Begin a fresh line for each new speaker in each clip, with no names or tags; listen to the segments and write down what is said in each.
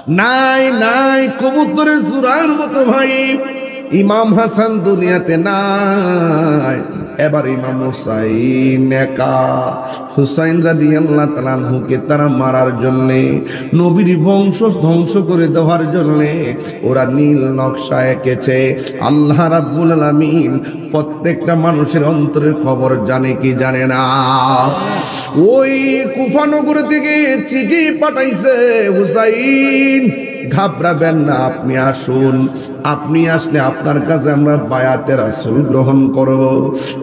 নাই নাই, কবুতরের জোড়ার মতো ভাই ইমাম হাসান দুনিয়াতে নাই। এবার ইমাম হুসাইন একা, হুসাইন রাদিয়াল্লাহু তাআলা আনহুকে তারা মারার জন্য, নবীর বংশ ধ্বংস করে দেওয়ার জন্য ওরা নীল নকশা এঁকেছে। আল্লাহ রাব্বুল আলামিন প্রত্যেকটা মানুষের অন্তরের খবর জানে কি জানে না। ওই কুফা নগর থেকে চিঠি পাঠাইছে, হুসাইন ঘাবড়াবেন না, আপনি আসুন, আপনি আসলে আপনার কাছে আমরা বায়াতে রাসূল গ্রহণ করব।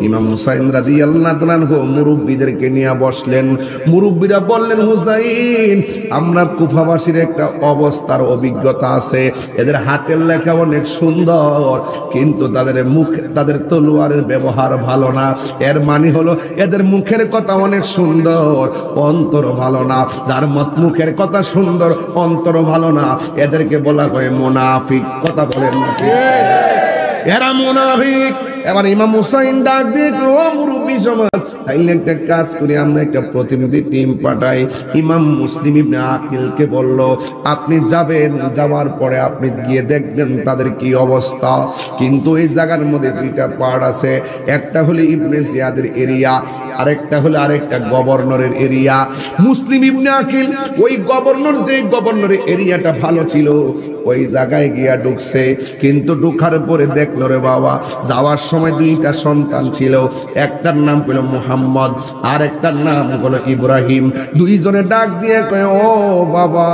ইমাম হুসাইন রাদিয়াল্লাহু তাআলা আনহু মুরব্বীদেরকে নিয়ে বসলেন। মুরব্বীরা বললেন, হুসাইন, আমরা কুফাবাসীর একটা অবস্থার অভিজ্ঞতা আছে, এদের হাতের লেখা অনেক সুন্দর, কিন্তু তাদের তলোয়ারের ব্যবহার ভালো না। এর মানে হলো এদের মুখের কথা অনেক সুন্দর, অন্তর ভালো না। যার মুখের কথা সুন্দর, অন্তর ভালো না, এদেরকে বলা হয় মুনাফিক। কথা বলেন না, এরা মুনাফিক। এবার ইমাম হুসাইন ডাক দিয়ে, ও মুরব্বী সমাজ, তাইলে একটা কাজ করি, আমরা একটা প্রতিনিধি টিম পাঠাই। ইমাম মুসলিম ইবনে আকিলকে বলল, আপনি যাবেন, যাওয়ার পরে আপনি গিয়ে দেখবেন তাদের কি অবস্থা। কিন্তু এই জায়গার মধ্যে দুইটা পার্ট আছে, একটা হলো ইবনে জিয়াদের এরিয়া, আরেকটা হলো আরেকটা গভর্নরের এরিয়া। মুসলিম ইবনে আকিল ওই গভর্নরের এরিয়াটা ভালো ছিল, ওই জায়গায় গিয়া ঢুকছে। কিন্তু ঢুকার পরে দেখলো রে বাবা, যাওয়ার সময় দুইটা সন্তান ছিল, একটার নাম হলো মুহাম্মদ আর একটার নাম হলো ইব্রাহিম। দুইজনে ডাক দিয়ে কয়, ও বাবা,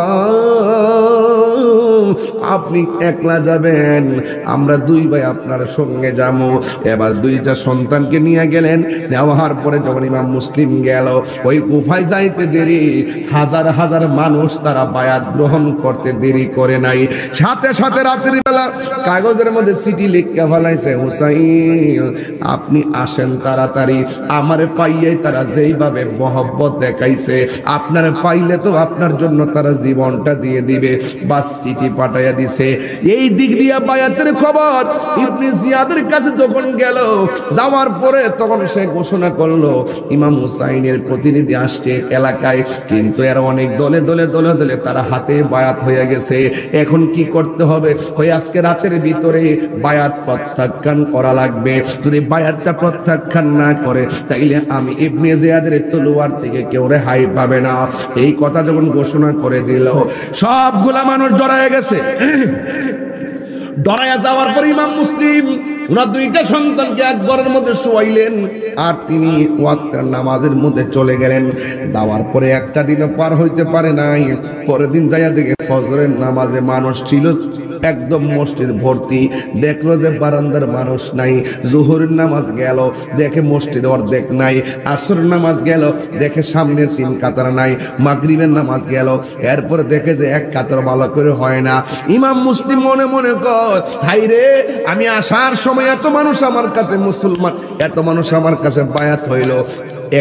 আপনি একলা যাবেন, আমরা দুই ভাই আপনার সঙ্গে যাবো। এবার দুইটা সন্তানকে নিয়ে গেলেন। নেওয়ার পরে যখন ইমাম মুসলিম গেল, ওই কুফায় যাইতে দেরি, হাজার হাজার মানুষ তারা বায়াত গ্রহণ করতে দেরি করে নাই। সাথে সাথে রাতের বেলা কাগজের মধ্যে চিঠি লিখে ফেলাইছে, হুসাইন আপনি আসেন তাড়াতাড়ি, আমারে পাইয়াই তারা যেইভাবে মহব্বত দেখাইছে, আপনারে পাইলে তো আপনার জন্য তারা জীবনটা দিয়ে দিবে। বাস চিঠি পাঠাইয়া দিছে। এই দিক দিয়া বায়াতের খবর ইবনে জিয়াদের কাছে যখন গেল, যাওয়ার পরে তখন সে ঘোষণা করলো, ইমাম হুসাইনের প্রতিনিধি আসছে এলাকায়, কিন্তু এর অনেক দলে দলে দলে দলে তারা হাতে বায়াত হয়ে গেছে। এখন কি করতে হবে? ওই আজকে রাতের ভিতরে বায়াত প্রত্যাখ্যান করা লাগবে। যদি বায়াতটা প্রত্যাখ্যান না করে, তাইলে আমি ইবনে জিয়াদের তলোয়ার থেকে কেউ রেহাই পাবে না। এই কথা যখন ঘোষণা করে দিল, সবগুলা মানুষ ডরায় গেছে। ডরায়া যাওয়ার পর ইমাম মুসলিম ওনার দুইটা সন্তানকে এক ঘরের মধ্যে শোয়াইলেন, আর তিনি ওয়াক্তের নামাজের মধ্যে চলে গেলেন। যাওয়ার পরে একটা দিনও পার হইতে পারে নাই, পরের দিন যাইয়া দেখে ফজরের নামাজে মানুষ ছিল একদম, মসজিদ ভর্তি। দেখলো যে বারান্দার মানুষ নাই। জোহরের নামাজ গেল, দেখে মসজিদ অর্ধেক নাই। আসরের নামাজ গেল, দেখে সামনের 3 কাতার নাই। মাগরিবের নামাজ গেল, এরপরে দেখে যে 1 কাতার ভালো করে হয় না। ইমাম মুসলিম মনে মনে কয়, হাই রে, আমি আসার সময় এত মানুষ আমার কাছে মুসলমান, এত মানুষ আমার কাছে বায়াত হইল,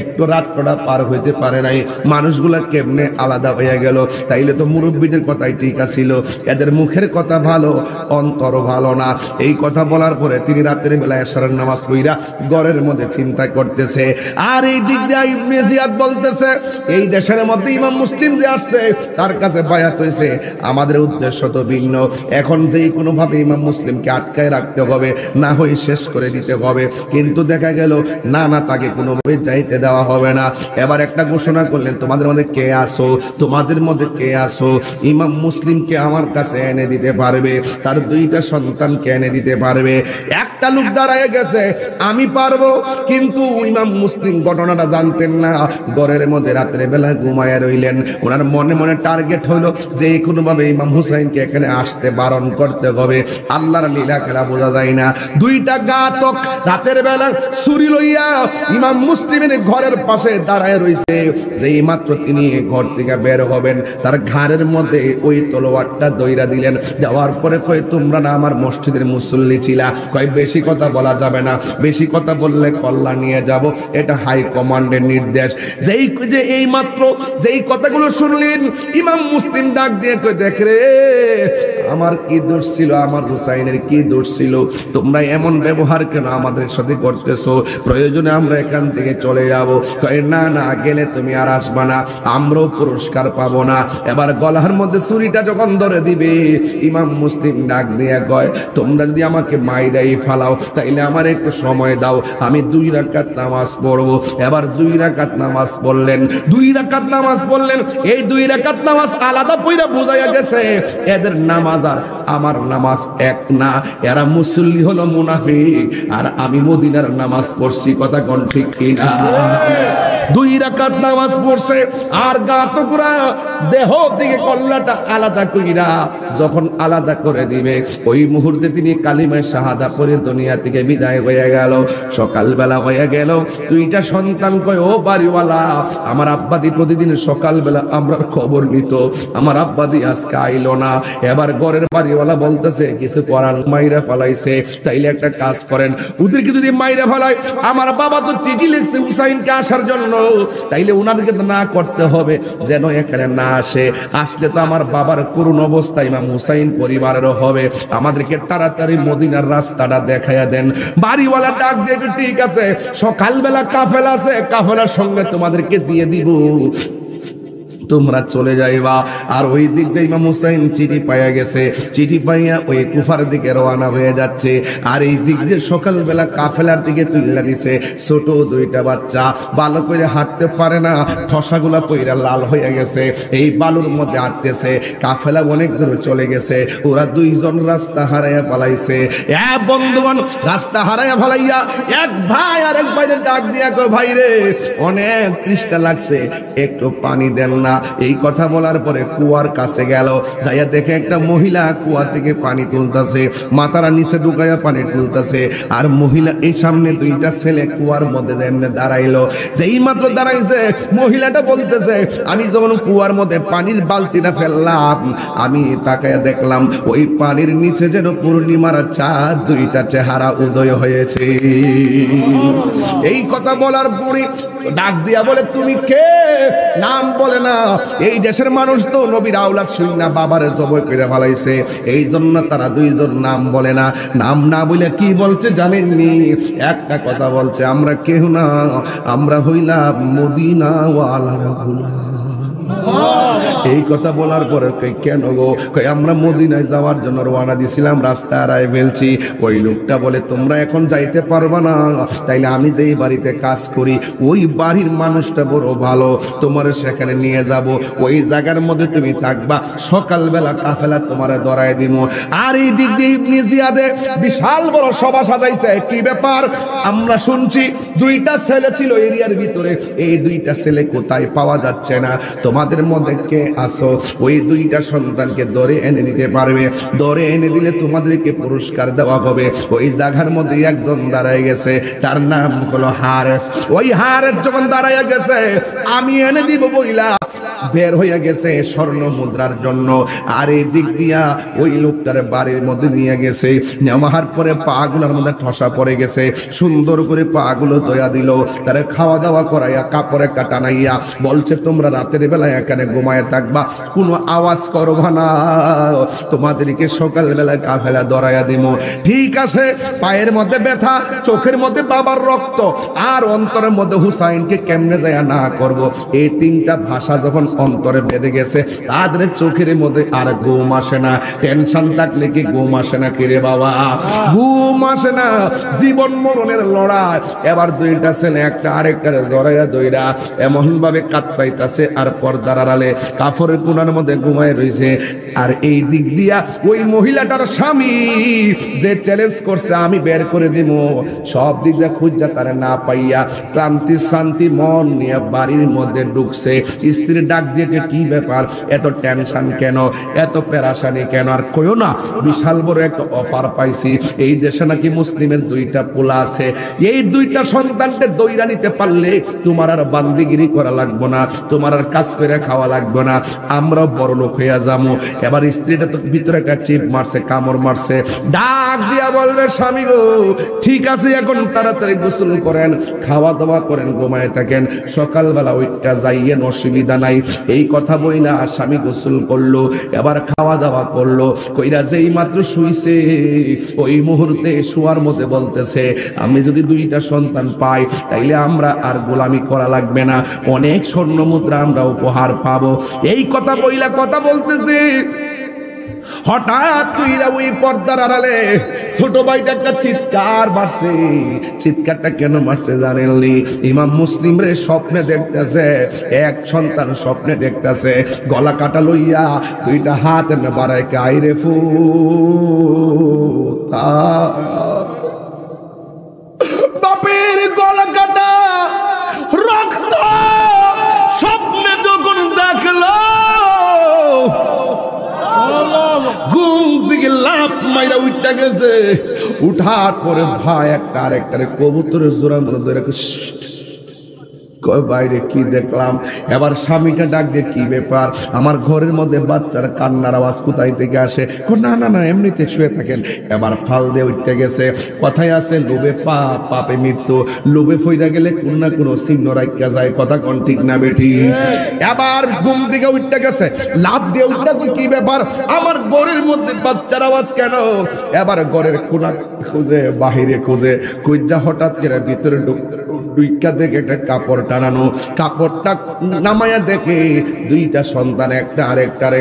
একটু রাতটা পার হইতে পারে নাই, মানুষগুলা কেমনে আলাদা হয়ে গেল? তাইলে তো মুরব্বীদের কথাই ঠিক আছিল, এদের মুখের কথা ভালো, অন্তর ভালো না। এই কথা বলার পরে তিনি রাতের বেলা এশারের নামাজ পড়া ঘরের মধ্যে চিন্তা করতেছে। আর এই দিক দিয়ে ইবনে জিয়াদ বলতেছে, এই দেশের মধ্যে ইমাম মুসলিম যে আসছে, তার কাছে বায়াত হয়েছে, আমাদের উদ্দেশ্য তো ভিন্ন। এখন যেই কোনো ভাবে ইমাম মুসলিমকে আটকায় রাখতে হবে, না হয়ে শেষ করে দিতে হবে। কিন্তু দেখা গেল না, তাকে কোনোভাবে যাইতে দেওয়া হবে না। এবার একটা ঘোষণা করলেন, তোমাদের মধ্যে কে আসো, তোমাদের মধ্যে কে আসো ইমাম মুসলিমকে আমার কাছে এনে দিতে পারবে, তার 2টা সন্তানকে এনে দিতে পারবে। একটা লোক দাঁড়ায় গেছে, আমি পারবো। কিন্তু ইমাম মুসলিম ঘটনাটা জানতেন না। ঘরের মধ্যে রাত্রে বেলা ঘুমায় রইলেন। ওনার মনে মনে টার্গেট হলো যে কোনোভাবে ইমাম হুসাইনকে এখানে আসতে বারণ করতে হবে। আল্লাহর লীলা খেলা বোঝা যায় না। 2টা ঘাতক রাতের বেলা ছুরি লইয়া ইমাম মুসলিমের ঘরের পাশে দাঁড়ায় রইছে। যেই মাত্র তিনি ঘর থেকে বের হবেন, তার ঘাড়ের মধ্যে ওই তলোয়ারটা দইরা দিলেন। দেওয়ার পরে কয়, তোমরা না আমার মসজিদের মুসল্লি ছিলা, কয় বেশি কথা বলা যাবে না, বেশি কথা বললে কল্লা নিয়ে যাব, এটা হাই কমান্ডের নির্দেশ। যে এই মাত্র যেই কথাগুলো শুনলেন, ইমাম মুসলিম ডাক দিয়ে কয়, দেখ রে, আমার কি দোষ ছিল, আমার হুসাইনের কি দোষ ছিল? তোমরা এমন ব্যবহার কেন আমাদের সাথে করতেছো? প্রয়োজনে আমরা এখান থেকে চলে যাব। যাব। কয় না না, গেলে তুমি আর আসবা না, আমরাও পুরস্কার পাবো না। এবার গলার মধ্যে ছুরিটা যখন ধরে দিবে, ইমাম মুসলিম ডাক দিয়ে কয়, তোমরা যদি আমাকে মাইরাই ফালাও তাইলে আমার একটু সময় দাও, আমি 2 রাকাত নামাজ পড়বো। এবার 2 রাকাত নামাজ পড়লেন, 2 রাকাত নামাজ পড়লেন। এই 2 রাকাত নামাজ আলাদা পয়রা বোঝাইয়া গেছে এদের নামাজ আর আমার নামাজ এক না, এরা মুসল্লি হলো মুনাফিক, আর আমি মদিনার নামাজ পড়ছি। কথা কোন ঠিক কিনা? 2 রাকাত নামাজ পড়ছে, আর গা টুকরা দেহ থেকে কল্লাটা আলাদা কইরা যখন আলাদা করে দিবে, ওই মুহূর্তে তিনি কালিমায়ে শাহাদা পড়ে দুনিয়া থেকে বিদায় হয়ে গেল। সকালবেলা হয়ে গেল, 2টা সন্তান কয়, ও বাড়িওয়ালা, আমার আব্বাদি প্রতিদিন সকালবেলা আমরার খবর নিত, আমার আব্বাদি আজকে আইলো না। এবার ঘরের বাড়িওয়ালা বলতেছে, কিছু করার মাইরা ফেলাইছে, তাইলে একটা কাজ করেন, ওদেরকে যদি মাইরা ফেলায়, আমার বাবা তো চিঠি লিখছে হুসাইনকে আসার জন্য, তাইলে ওনাদেরকে না করতে হবে যেন এখানে না আসে, আসলে তো আমার বাবার করুণ অবস্থা ইমাম হুসাইন পরিবারেরও হবে, আমাদেরকে তাড়াতাড়ি মদিনার রাস্তাটা দেখাইয়া দেন। বাড়িওয়ালা ডাক দিয়ে, ঠিক আছে, সকালবেলা কাফেলা আছে, কাফেলার সঙ্গে তোমাদেরকে দিয়ে দিব, তোমরা চলে যাইবা। আর ওই দিক দিয়ে ইমাম হুসাইন চিঠি পাইয়া গেছে, চিঠি পাইয়া ওই কুফার দিকে রওনা হয়ে যাচ্ছে। আর এই দিক দিয়ে সকালবেলা কাফেলার দিকে তুইলা দিছে ছোট 2টা বাচ্চা, ভালো করে হাঁটতে পারে না, ঠসাগুলা পইরা লাল হয়ে গেছে, এই বালুর মধ্যে হাঁটতেছে। কাফেলা অনেক দূর চলে গেছে, ওরা 2 জন রাস্তা হারাইয়া ফেলাইছে। বন্ধুগণ, রাস্তা হারাইয়া ফেলাইয়া এক ভাই আর এক ভাইয়ের ডাক দিয়া কয়, ভাই রে, অনেক তৃষ্ণা লাগছে, একটু পানি দেন না। এই কথা বলার পরে কুয়ার কাছে গেল, যাইয়া দেখে একটা মহিলা কুয়া থেকে পানি তুলতেছে, মাথারা নিচে ঢুকাইয়া পানি তুলতেছে। আর মহিলা এই সামনে 2টা ছেলে কুয়ার মধ্যে এমনি দাঁড়াইলো, যেই মাত্র দাঁড়াইছে মহিলাটা বলতেছে, আমি যখন কুয়ার মধ্যে পানির বালতিটা ফেললাম, আমি তাকাইয়া দেখলাম ওই পানির নিচে যেন পূর্ণিমার চাঁদ 2টা চেহারা উদয় হয়েছে। এই কথা বলার পরে ডাক দিয়া বলে, তুমি কে? নাম বলে না। এই দেশের মানুষ তো নবীর আওলাদ শুইনা বাবারে জবাই করে ফেলাইছে, এই জন্য তারা 2 জন নাম বলে না। নাম না বলে কি বলছে জানেননি? একটা কথা বলছে, আমরা কেউ না, আমরা হইলাম মদিনা ওয়ালার গোলাম। এই কথা বলার পরে কেন গো? আমরা মদিনায় যাওয়ার জন্য রওনা দিছিলাম, রাস্তা হারায় ফেলছি। ওই লোকটা বলে, তোমরা এখন যাইতে পারবা না, তাইলে আমি যেই বাড়িতে কাজ করি ওই বাড়ির মানুষটা বড় ভালো, তোমার সেখানে নিয়ে যাব, ওই জায়গার মধ্যে তুমি থাকবা, সকালবেলা কাফেলা তোমারে ধরায় দিব। আর এই দিক দিয়ে ইবনে জিয়াদে বিশাল বড় সভা সাজাইছে। কি ব্যাপার? আমরা শুনছি 2টা ছেলে ছিল এরিয়ার ভিতরে, এই 2টা ছেলে কোথায় পাওয়া যাচ্ছে না, তোমাদের মধ্যে কে আসো ওই 2টা সন্তানকে ধরে এনে দিতে পারবে, ধরে এনে দিলে তোমাদেরকে পুরস্কার দেওয়া হবে। ওই জায়গার মধ্যে একজন দাঁড়ায় গেছে, তার নাম হলো হারেস। ওই হারেস যখন দাঁড়ায় গেছে, আমি এনে দিব বইলা বের হয়ে গেছে স্বর্ণ মুদ্রার জন্য। আর এই দিক দিয়া ওই লোকটার বাড়ির মধ্যে নিয়ে গেছে, নেওয়ার পরে পাগুলোর মধ্যে ঠসা পড়ে গেছে, সুন্দর করে পাগুলো দয়া দিল, তারে খাওয়া দাওয়া করাইয়া কাপড় একটা টানাইয়া বলছে, তোমরা রাতের বেলায় এখানে ঘুমায় থাকবা, কোনো আওয়াজ করবা না, তোমাদেরকে সকালবেলায় কাফেলা ধরাইয়া দিব। ঠিক আছে। পায়ের মধ্যে ব্যথা, চোখের মধ্যে বাবার রক্ত, আর অন্তরের মধ্যে হুসাইনকে কেমনে যায় না করব, এই 3টা ভাষা যখন অন্তরে বেঁধে গেছে, তাদের চোখের মধ্যে আর ঘুম আসে না। টেনশন থাকলে কি ঘুম আসে না? কিরে বাবা, ঘুম আসে না, জীবন মরণের লড়াই। এবার 2টা ছেলে একটা আরেকটারে জড়াইয়া দইরা এমন ভাবে কাতরাইতাছে, আর পর্দার আড়ালে কাপড়ের কোণার মধ্যে ঘুমায় রইছে। আর এই দিক দিয়া ওই মহিলাটার স্বামী যে চ্যালেঞ্জ করছে আমি বের করে দিব, সব দিক দিয়ে খুঁজা তারে না পাইয়া ক্লান্তি শ্রান্তি মন নিয়ে বাড়ির মধ্যে ঢুকছে। স্ত্রী ডাক দিয়েছে, কি ব্যাপার, এত টেনশন কেন, এত পেরাশানি কেন? আর কইও না, বিশাল বড় একটা অফার পাইছি, এই দেশে নাকি মুসলিমের 2টা পোলা আছে, এই 2টা সন্তানকে দইরা নিতে পারলে তোমার আর বান্দিগিরি করা লাগবে না, তোমার আর কাজ করে খাওয়া লাগবে না, আমরা বড় লোক হইয়া যাবো। এবার স্ত্রীটা তো ভিতরে একটা চিপ মারছে, কামড় মারছে, ডাক দিয়া বলবে, স্বামী গো ঠিক আছে, এখন তাড়াতাড়ি গোসল করেন, খাওয়া দাওয়া করেন, ঘুমায় থাকেন, সকালবেলা ওইটা যাইয়েন, অসুবিধা নাই। এই কথা বই না স্বামী গোসল করলো, এবার খাওয়া দাওয়া করলো, কইরা যেই মাত্র শুইছে ওই মুহূর্তে শোয়ার মধ্যে বলতেছে আমি যদি 2টা সন্তান পাই তাইলে আমরা আর গোলামি করা লাগবে না, অনেক স্বর্ণ মুদ্রা আমরা উপহার পাবো। এই কথা বইলা কথা বলতেছে, হঠাৎ কইরা ওই পর্দার আড়ালে ছোট ভাইটা একটা চিৎকার মারছে। চিৎকারটা কেন মারছে জানেননি? ইমাম মুসলিম রে স্বপ্নে দেখতেছে, এক সন্তান স্বপ্নে দেখতেছে, গলা কাটা লইয়া 2টা হাত এনে বাড়ায় কাইরে ফু বাপের গলা কাটা রক্ত স্বপ্নে যখন দেখলো ঘুম থেকে লাফ মাইরা উঠা গেছে। উঠার পরে ভাই একটা আরেকটারে কবুতরের জোড়ার মতো ধরে বাইরে কি দেখলাম। এবার স্বামীটা ডাক দিয়ে কি ব্যাপার, আমার ঘরের মধ্যে বাচ্চার কান্নার আওয়াজ কোথায় থেকে আসে? না না না এমনিতে শুয়ে থাকেন। এবার ফাল দিয়ে উঠতে গেছে। কথায় আছে লোভে পাপ, পাপে মৃত্যু। লোভে ফইরা গেলে কোন না কোনো চিহ্ন রাখা যায়, কথা কোন ঠিক না বেটি? এবার ঘুম থেকে উঠতে গেছে, লাফ দিয়ে উঠতে কি ব্যাপার, আমার ঘরের মধ্যে বাচ্চার আওয়াজ কেন? এবার ঘরের কোনা খুঁজে বাহিরে খুঁজে খুঁজা হঠাৎ করে ভিতরে ডুইকা দেখে একটা কাপড় টানানো, কাপড়টা নামায়া দেখে 2টা সন্তান একটা আরেকটারে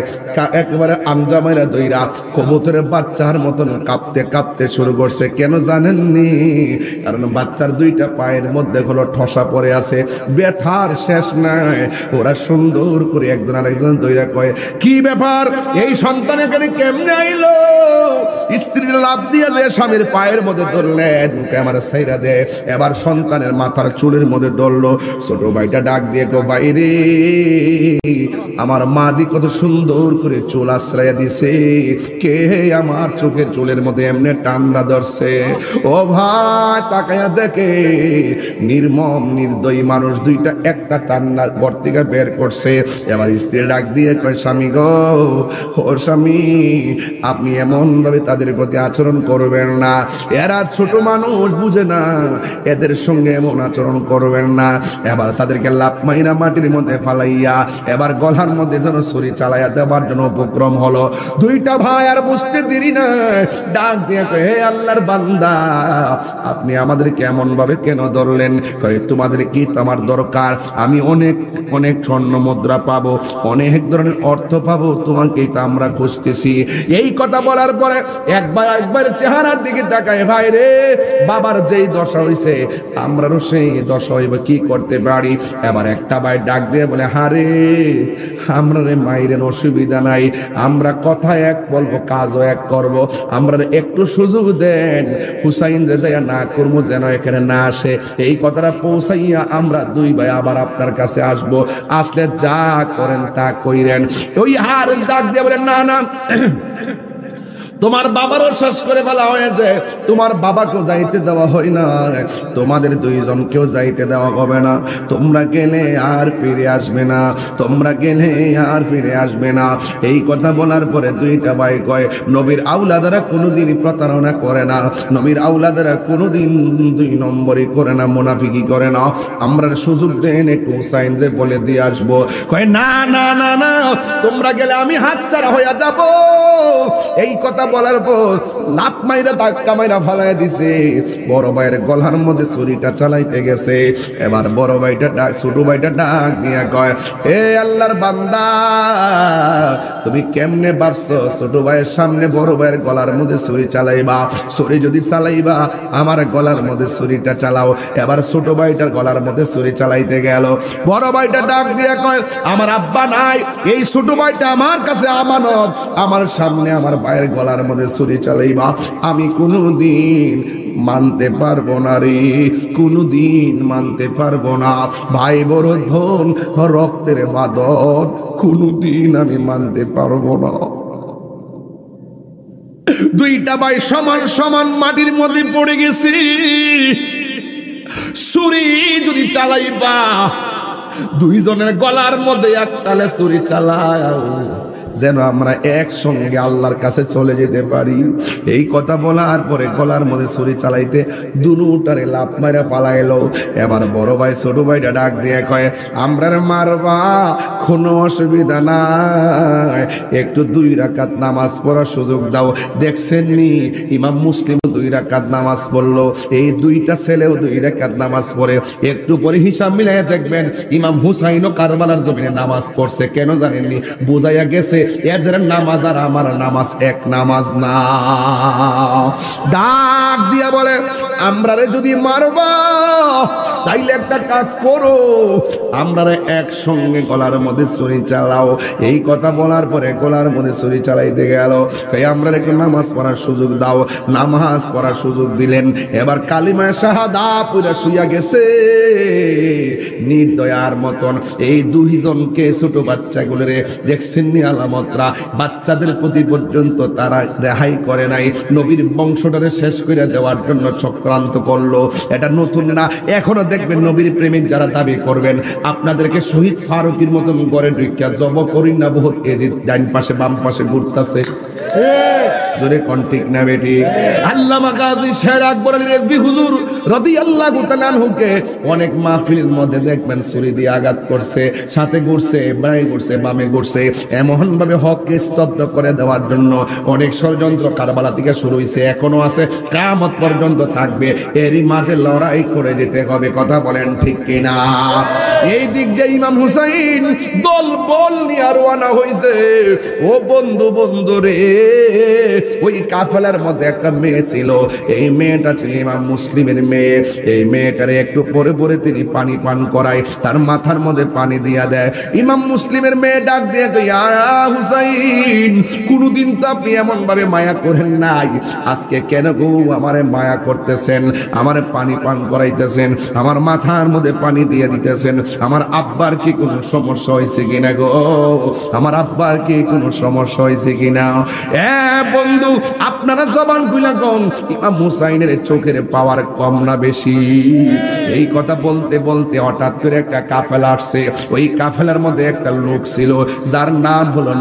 একেবারে আঞ্জামাইরা দইরা কবুতরের বাচ্চার মতন কাঁপতে কাঁপতে শুরু করছে। কেন জানেননি? কারণ বাচ্চার 2টা পায়ের মধ্যে হলো ঠসা পড়ে আছে, ব্যথার শেষ নাই। ওরা সুন্দর করে একজন আরেকজন দইরা কয় কি ব্যাপার, এই সন্তান এখানে কেমনে আইলো? স্ত্রীর লাভ দিয়ে যে স্বামীর পায়ের মধ্যে ধরলেন, আমার সাইরা দে। এবার সন্তানের মাথার চুলের মধ্যে ধরলো। ছোট ভাইটা ডাক দিয়ে গো বাইরে, আমার মা দি কত সুন্দর করে চুল আশ্রয় দিছে, কে আমার চোখের চুলের মধ্যে এমনি টান্না ধরছে? ও ভাই তাকায়া দেখে নির্মম নির্দয়ী মানুষ 2টা একটা টান্না ঘর থেকে বের করছে। এবার স্ত্রী ডাক দিয়ে কয় স্বামী গো, ও স্বামী আপনি এমন ভাবে তাদের প্রতি আচরণ করবেন না, এরা ছোট মানুষ বুঝে না, এদের সঙ্গে এমন আচরণ করবেন না। এবার তাদেরকে লাফ মাইরা মাটির মধ্যে ফালাইয়া এবার গলার মধ্যে যেন ছুরি চালাইয়া দেওয়ার জন্য উপক্রম হলো। 2টা ভাই আর বুঝতে দেরি না, ডাক দিয়ে কয় হে আল্লাহর বান্দা, আপনি আমাদেরকে এমন ভাবে কেন ধরলেন? কয় তোমাদের কি আমার দরকার? আমি অনেক অনেক স্বর্ণ মুদ্রা পাবো, অনেক ধরনের অর্থ পাবো, তোমাকেই তো আমরা খুঁজতেছি। এই কথা বলার পরে একবার চেহারার দিকে তাকায়, ভাই রে বাবার যেই দশা হইছে আমরারও সেই দশা হইব, কি করতে পারি? এবার একটা ভাই ডাক দিয়ে বলে হারে আমরা রে মাইরেন অসুবিধা নাই, আমরা কথা এক বলবো কাজও এক করব, আমরা একটু সুযোগ দেন, হুসাইন রেজাইয়া না করবো যেন এখানে না আসে। এই কথাটা পৌঁছাইয়া আমরা 2 ভাই আবার আপনার কাছে আসব, আসলে যা করেন তা কইরেন। ওই হারেস ডাক দিয়ে বলে না না তোমার বাবারও শেষ করে ফেলা হয়েছে, তোমার বাবাকেও যাইতে দেওয়া হয় না, তোমাদের 2 জনকেও যাইতে দেওয়া হবে না, তোমরা গেলে আর ফিরে আসবে না, তোমরা গেলে আর ফিরে আসবে না। এই কথা বলার পরে 2টা ভাই কয় নবীর আওলাদেরা কোনোদিনই প্রতারণা করে না, নবীর আওলাদেরা কোনোদিন 2 নম্বরই করে না, মুনাফিকি করে না, আমরা সুযোগ দেন একটু হুসাইনরে বলে দিয়ে আসবো। কয় না না না না তোমরা গেলে আমি হাতছাড়া হইয়া যাব। এই কথা বলার পর লাফ মাইরা ধাক্কা মাইরা ফালাই দিছে। বড় ভাইয়ের গলার মধ্যে ছুরিটা চালাইতে গেছে। এবার বড় ভাইটা ডাক ছোট ভাইটা ডাক দিয়া কয় এ আল্লাহর বান্দা তুমি কেমনে ভাবছো ছোট ভাইয়ের সামনে বড় ভাইয়ের গলার মধ্যে ছুরি চালাইবা? ছুরি যদি চালাইবা আমার গলার মধ্যে ছুরিটা চালাও। এবার ছোট ভাইটার গলার মধ্যে ছুরি চালাইতে গেল। বড় ভাইটা ডাক দিয়া কয় আমার আব্বা নাই, এই ছোট ভাইটা আমার কাছে আমানত, আমার সামনে আমার ভাইয়ের গলার মধ্যে ছুরি চালাইবা আমি কোনোদিন মানতে পারবো না রে, কোনোদিন মানতে পারবো না। ভাই বড় ধন রক্তের বাঁধন, কোনোদিন আমি মানতে পারবো না। 2টা ভাই সমান সমান মাটির মধ্যে পড়ে গেছি। ছুরি যদি চালাইবা 2 জনের গলার মধ্যে একটালে ছুরি চালাও, যেন আমরা একসঙ্গে আল্লাহর কাছে চলে যেতে পারি। এই কথা বলার পরে গলার মধ্যে ছুরি চালাইতে দুনুটারে লাফ মারা পালাইলো। এবার বড় ভাই ছোট ভাইটা ডাক দিয়ে কয়, আমরা মারবা কোনো অসুবিধা নাই, একটু 2 রাকাত নামাজ পড়ার সুযোগ দাও। দেখছেন নি ইমাম মুসলিম 2 রাকাত নামাজ পড়লো, এই 2টা ছেলেও 2 রাকাত নামাজ পড়ে। একটু পরে হিসাব মিলাই দেখবেন ইমাম হুসাইনও কারবালার জমিনে নামাজ পড়ছে। কেন জানেননি? বোঝাইয়া গেছে এদের নামাজ আর আমার নামাজ এক নামাজ না। ডাক দিয়া বলে, আমরারে যদি মারবা তাইলে একটা কাজ করো, আমরারে একসঙ্গে গলার মধ্যে ছুরি চালাও। এই কথা বলার পরে গলার মধ্যে ছুরি চালাইতে গেল। আমরা একটু নামাজ পড়ার সুযোগ দাও। নামাজ পড়ার সুযোগ দিলেন। এবার কালিমা শাহাদা পুরা শুইয়া গেছে নির্দয়ার মতন। এই 2 জনকে ছোট বাচ্চাগুলোরে দেখছেন নি আলামতরা, বাচ্চাদের প্রতি পর্যন্ত তারা রেহাই করে নাই। নবীর বংশটারে শেষ করে দেওয়ার জন্য চক্রান্ত করলো। এটা নতুন না, এখনো দেখবেন নবীর প্রেমিক যারা দাবি করবেন আপনাদেরকে শহীদ ফারুকের মতন গড়ে ঢুকিয়া জব করিন না বহুত এজিদ ডাইন পাশে বাম পাশে ঘুরতাছে। জোরে কোন ঠিক না বেটি? আল্লামা গাজী শের আকবর আলী রেজভী হুজুর রাদিয়াল্লাহু তাআলা আনহুকে অনেক মাহফিলের মধ্যে দেখবেন ছুরি দিয়ে আঘাত করছে, সাথে ঘুরছে, বাঁয়ে ঘুরছে, বামে ঘুরছে, এমন ভাবে হককে স্তব্ধ করে দেওয়ার জন্য অনেক ষড়যন্ত্র কারবালা থেকে শুরু হয়েছে, এখনো আছে, কিয়ামত পর্যন্ত থাকবে। এরই মাঝে লড়াই করে যেতে হবে। কথা বলেন ঠিক কিনা? এই দিক দিয়ে ইমাম হুসাইন দল বল নিয়ে রওনা হইছে। ও বন্ধু বন্ধু রে, ওই কাফেলার মধ্যে একটা মেয়ে ছিল। এই মেয়েটা ছিল ইমাম মুসলিমের মেয়ে। এই মেয়েটারে একটু পরে পরে তিনি পানি পান করায়, তার মাথার মধ্যে পানি দিয়া দেয়। ইমাম মুসলিমের মেয়ে ডাক দিয়ে কই, হুসাইন, কোনদিন তো আপনি এমন ভাবে মায়া করেন নাই, আজকে কেন গো আমারে মায়া করতেছেন, আমারে পানি পান করাইতেছেন, আমার মাথার মধ্যে পানি দিয়ে দিতেছেন? আমার আব্বার কি কোনো সমস্যা হয়েছে কিনা গো? আমার আব্বার কি কোনো সমস্যা হয়েছে কিনা? বন্ধু, আপনারা জবান খুলে কোন ইমাম হুসাইনের চোখের পাওয়ার কম না বেশি? এই কথা বলতে বলতে হঠাৎ করে একটা কাফেলা আসছে। ওই কাফেলার মধ্যে একটা লোক ছিল যার নাম হলো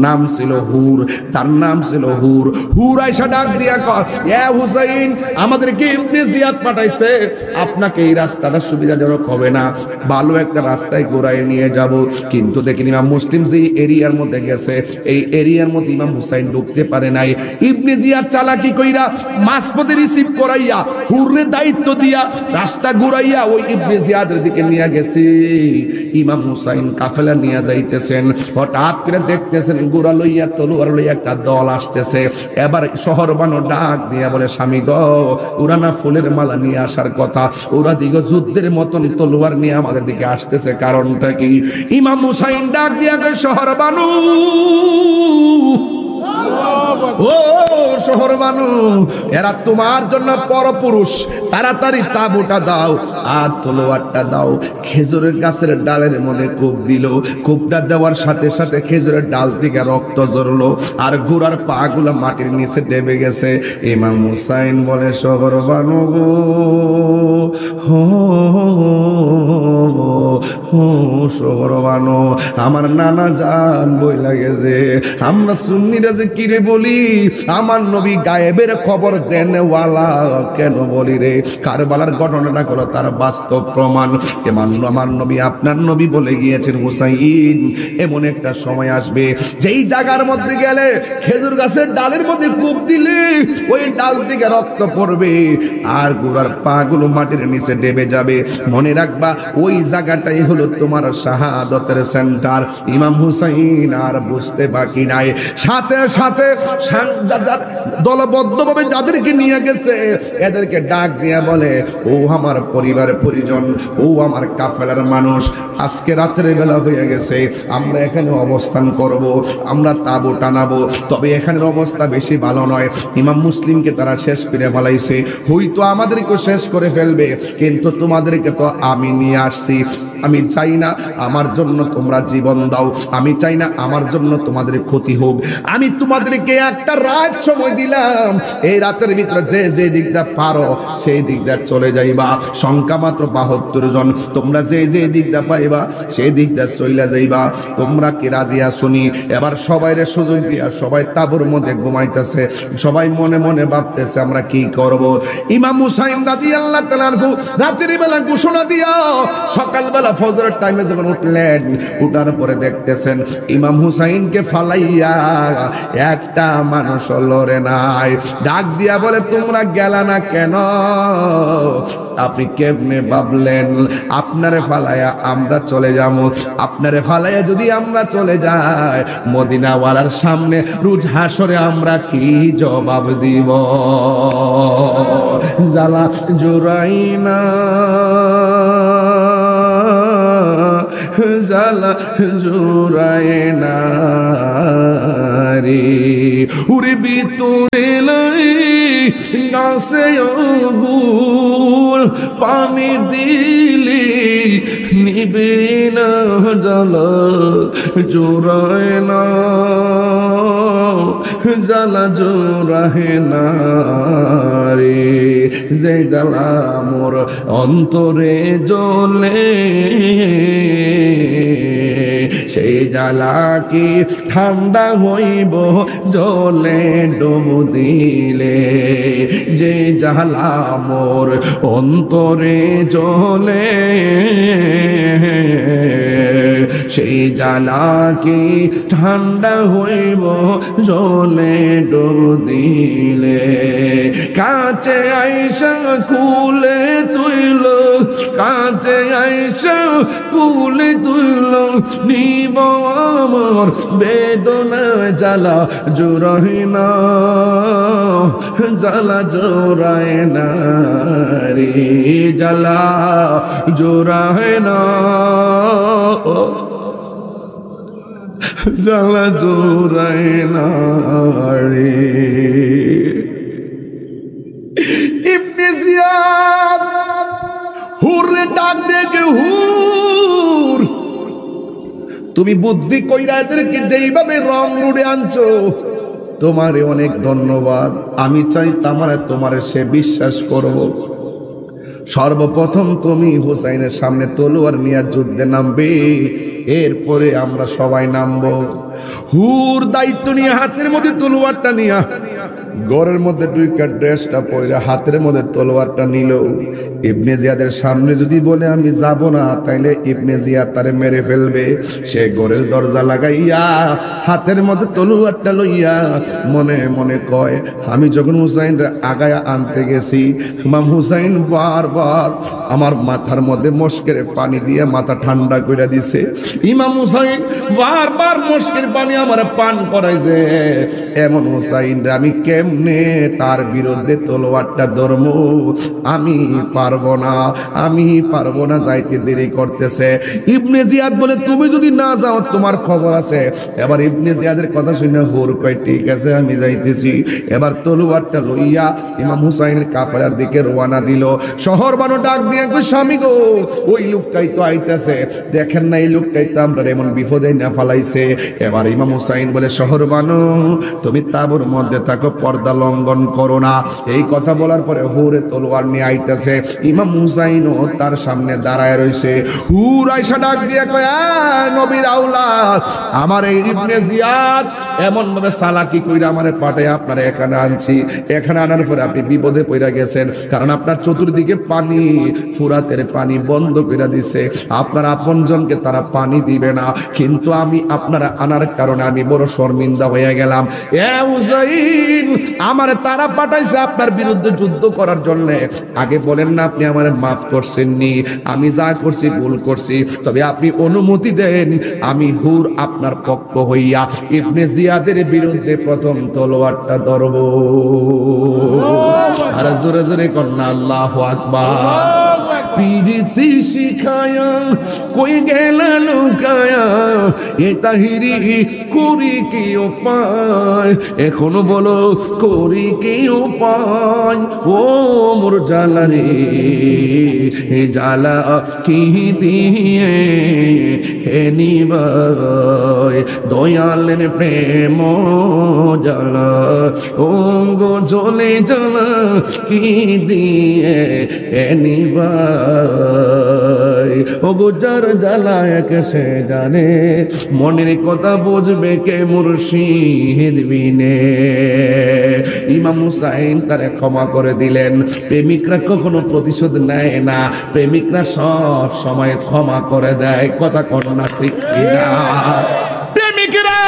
নাম ছিল হুর। তার নাম ছিল হুর। হুর আয়সা ডাক দিয়া কয়, এ হুসাইন, আমাদেরকে ইবনে জিয়াদ পাঠাইছে, আপনাকে এই রাস্তাটা সুবিধাজনক হবে না, ভালো একটা রাস্তায় ঘোরায় নিয়ে যাব। কিন্তু দেখেন ইমাম মুসলিম যে এরিয়ার মধ্যে গেছে, এই এরিয়ার মধ্যে ইমাম হুসাইন ঢুকতে পারে নাই। ইবনে জিয়াদ চালাকি কইরা মাসপদে রিসিভ করাইয়া হুররে দায়িত্ব দিয়া রাস্তা ঘুরাইয়া ওই ইবনে জিয়াদের দিকে নিয়ে গেছে। ইমাম হুসাইন কাফেলা নিয়ে যাইতেছেন, হঠাৎ করে দেখতেছেন গোড়া লইয়া তলোয়ার লইয়া একটা দল আসতেছে। এবার শহর বানো ডাক দিয়া বলে, স্বামী গো, ওরা না ফুলের মালা নিয়ে আসার কথা, ওরা দিকে যুদ্ধের মতন তলোয়ার নিয়ে আমাদের দিকে আসতেছে, কারণটা কি? ইমাম হুসাইন ডাক দিয়া কয়, শহর বানু, ও শহর বানু, এরা তোমার জন্য পরপুরুষ, তাড়াতাড়ি তাবুটা দাও আর তলোয়ারটা দাও। খেজুরের গাছের ডালের মধ্যে কূপ দিল। কূপটা দেওয়ার সাথে সাথে খেজুরের ডাল থেকে রক্ত ঝরলো আর ঘোড়ার পা গুলো মাটির নিচে ডেবে গেছে। ইমাম হুসাইন বলে, শহর বানু গো, শহর বানু, আমার নানা জান বই লাগেছে, আমরা সুন্নিরা যে কিরে বলি, আমার নবী গায়েবের খবর দেন ওয়ালা কেন বলি রে? কারবালার ঘটনাটা হলো তার বাস্তব প্রমাণ। আমার নবী, আপনার নবী বলে গিয়েছেন, হুসাইন, এমন একটা সময় আসবে যেই জায়গার মধ্যে গেলে খেজুর গাছের ডালের মধ্যে কূপ দিলে ওই ডাল থেকে রক্ত পড়বে আর গোড়ার পা গুলো মাটির নিচে ডেবে যাবে। মনে রাখবা, ওই জায়গাটাই হলো তোমার শাহাদতের সেন্টার। ইমাম হুসাইন আর বুঝতে বাকি নাই, সাথে সাথে দলবদ্ধভাবে যাদেরকে নিয়ে গেছে এদেরকে ডাক দিয়া বলে, ও আমার পরিবার পরিজন, ও আমার কাফেলার মানুষ, আজকে রাতের বেলা হয়ে গেছে, আমরা এখানে অবস্থান করব, আমরা তাবু টানাবো, তবে এখানের অবস্থা বেশি ভালো নয়। ইমাম মুসলিমকে তারা শেষ করে ফেলাইছে, হয়তো আমাদেরকে শেষ করে ফেলবে, কিন্তু তোমাদেরকে তো আমি নিয়ে আসছি। আমি চাই না আমার জন্য তোমরা জীবন দাও, আমি চাই না আমার জন্য তোমাদের ক্ষতি হোক, আমি তোমাদেরকে একটা রাত সময় দিলাম, এই রাতের ভিতরে যে যে দিকটা পারো সেই দিকটা চলে যাইবা। সংখ্যা মাত্র 72 জন। তোমরা যে যে দিকটা পাইবা সেই দিকটা চলে যাইবা। তোমরা কি রাজি আসুনি? এবার সবাইরে সুযোগ দিয়া সবাই তাঁবুর মধ্যে ঘুমাইতেছে। সবাই মনে মনে ভাবতেছে আমরা কি করব। ইমাম হুসাইন রাদিয়াল্লাহু তাআলা আনহু রাতের বেলা ঘোষণা দিয়া সকালবেলা ফজরের টাইমে যখন উঠলেন, উঠার পরে দেখতেছেন ইমাম হুসাইনকে ফালাইয়া একটা মানুষ লড়ে নাই। ডাক দিয়া বলে তোমরা গেলা না কেন? আপনি কেমনে ভাবলেন আপনারে ফালাইয়া আমরা চলে যাবো? আপনারে ফালাইয়া যদি আমরা চলে যাই, মদিনাওয়ালার সামনে রোজ হাসরে আমরা কি জবাব দিব? জ্বালা জোরাই না, জ্বালা জোরায় না রে, উড়ে ভিতরে লাই গাছে আগুন, পানি দিলে নিবে না, জ্বালা জোরায় না, জ্বালা জোরায় না রে, যে জ্বালা মোর অন্তরে জ্বলে সেই জ্বালা কি ঠান্ডা হইব জলে ডুব দিলে? যে জ্বালা মোর অন্তরে জ্বলে সেই জ্বালা কি ঠান্ডা হইব জলে ডুব দিলে? কাছে আইসা কুলে তুইল, কাছে আইসা কুলে তুইল, নিব আমার বেদনা জ্বালা জোরায় না, জ্বালা জোরায় না রে, জ্বালা জোরায় না, জ্বালা জোরায় না রে। ইবনে জিয়াদ হুরে ডাক দেখে, হুর তুমি বুদ্ধি কইরা এদেরকে যেইভাবে রং রুড়ে আনছো, তোমারে অনেক ধন্যবাদ। আমি চাই তোমারে সে বিশ্বাস করব। সর্বপ্রথম তুমি হুসাইনের সামনে তলোয়ার নিয়ে যুদ্ধে নামবে, এরপরে আমরা সবাই নামবো। হুর দায়িত্ব নিয়ে হাতের মধ্যে তলোয়ারটা নিয়ে ঘরের মধ্যে দুইটা ড্রেসটা পরে হাতের মধ্যে তলোয়ারটা নিল। ইবনে জিয়াদের সামনে যদি বলে আমি যাব না, তাইলে ইবনে জিয়াদ তারে মেরে ফেলবে। সে ঘরের দরজা লাগাইয়া হাতের মধ্যে তলোয়ারটা লইয়া মনে মনে কয়, আমি যখন হুসাইনরে আগায়া আনতে গেছি, ইমাম হুসাইন বারবার আমার মাথার মধ্যে মস্কের পানি দিয়ে মাথা ঠান্ডা করে দিছে। ইমাম হুসাইন বারবার মস্কের পানি আমার পান করাইছে। এমন হুসাইনরে আমি কেমনে তার বিরুদ্ধে তলোয়ারটা ধরবো? আমি পারবো না, আমি পারবো না, যাইতে দেরি করতেছে। ইবনে জিয়াদ বলে তুমি যদি না যাও তোমার খবর আছে। এবার ইবনে জিয়াদের কথা শুনে হুর কয় ঠিক আছে আমি যাইতেছি। এবার তলোয়ারটা লইয়া ইমাম হুসাইনের কাফেলার দিকে রওনা দিল। শহর বানো ডাক দিয়ে কই স্বামী গো, ওই লোকটাই তো আইতাছে, দেখেন না এই লোকটাই তো আমরা এমন বিপদে না ফালাইছে। এবার ইমাম হুসাইন বলে শহর বানো তুমি তাঁবুর মধ্যে থাকো, পর্দা লঙ্ঘন করো না। এই কথা বলার পরে হুরে তলোয়ার নিয়ে আইতাছে। ইমাম হুসাইনও তার সামনে দাঁড়ায় রইছে। হুর আয়সা ডাক দিয়ে কয়, নবীর আওলাদ আমার এই ইবনে জিয়াদ এমন ভাবে চালাকি কইরা আমারে পাঠায় আপনারা এখানে আনছি। এখানে আনার পরে আপনি বিপদে পড়ে গেছেন, কারণ আপনার চতুর্দিকে পানি, ফুরাতের পানি বন্ধ করে দিছে। আপনার আপনজনকে তারা পানি দিবে না, কিন্তু আমি আপনারা আনার কারণে আমি বড় শর্মিন্দা হয়ে গেলাম। এ হুসাইন আমারে তারা পাঠাইছে আপনার বিরুদ্ধে যুদ্ধ করার জন্য। আগে বলেন না আপনি আমারে মাফ করছেননি, আমি যা করছি ভুল করছি, তবে আপনি অনুমতি দেন আমি হুর আপনার পক্ষ হইয়া ইবনে জিয়াদের বিরুদ্ধে প্রথম তলোয়ারটা ধরব। আর জোরে জোরে কন্যা আল্লাহু আকবার। পিরিতি শিখায়া কই গেল লুকায়া এ তাহিরি করি কি উপায় এখনো বলো করি কি উপায় ও মোর জ্বালা রে এ জ্বালা কি দিয়ে হে নিবায় দয়ালের প্রেম জ্বালা ও গো জ্বলে জ্বালা কি দিয়ে হে নিবায় ও গো যার জ্বালা সে জানে মনের কথা বুঝবে কে মুর্শিদ বিনে ইমাম হুসাইন তারে ক্ষমা করে দিলেন। প্রেমিকরা কখনো প্রতিশোধ নেয় না, প্রেমিকরা সব সময় ক্ষমা করে দেয়। কথা কোন না ঠিক কিনা? প্রেমিকরা